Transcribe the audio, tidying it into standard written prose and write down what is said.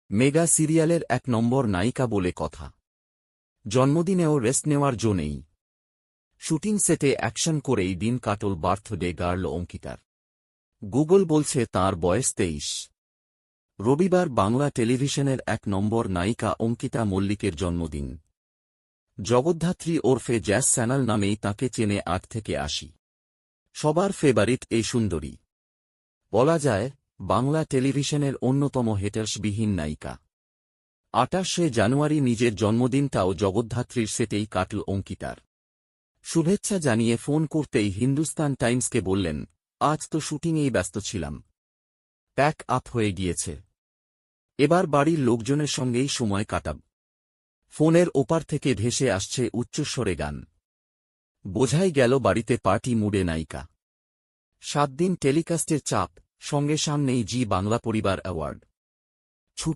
Mega সিরিয়ালের ১ নম্বর নায়িকা বলে কথা। জন্মদিনেও রেস্ট নেওয়ার জো নেই। শুটিং সেটে অ্যাকশন করেই দিন কাটল বার্থডে গার্ল অঙ্কিতার। গুগল বলছে তাঁর বয়স ২৩। রবিবার বাংলা টেলিভিশনের ১ নম্বর নায়িকা অঙ্কিতা মল্লিকের জন্মদিন। জগদ্ধাত্রী ওরফে জ্যাস স্যানাল নামেই তাঁকে চেনে ৮ থেকে ৮০। সবার ফেভারিট এই সুন্দরী। বলা যায় বাংলা টেলিভিশনের অন্যতম হেটার্সবিহীন নায়িকা। ২৮শে জানুয়ারি নিজের জন্মদিনটাও জগদ্ধাত্রীর সেটেই কাটল অঙ্কিতার। শুভেচ্ছা জানিয়ে ফোন করতেই হিন্দুস্তান টাইমসকে বললেন, আজ তো শুটিংয়েই ব্যস্ত ছিলাম, প্যাক আপ হয়ে গিয়েছে, এবার বাড়ির লোকজনের সঙ্গেই সময় কাটাব। ফোনের ওপার থেকে ভেসে আসছে উচ্চস্বরে গান। বোঝাই গেল বাড়িতে পার্টি মুডে নায়িকা। ৭ দিন টেলিকাস্টের চাপ, সঙ্গে সামনেই জি বাংলা পরিবার অ্যাওয়ার্ড। ছুটি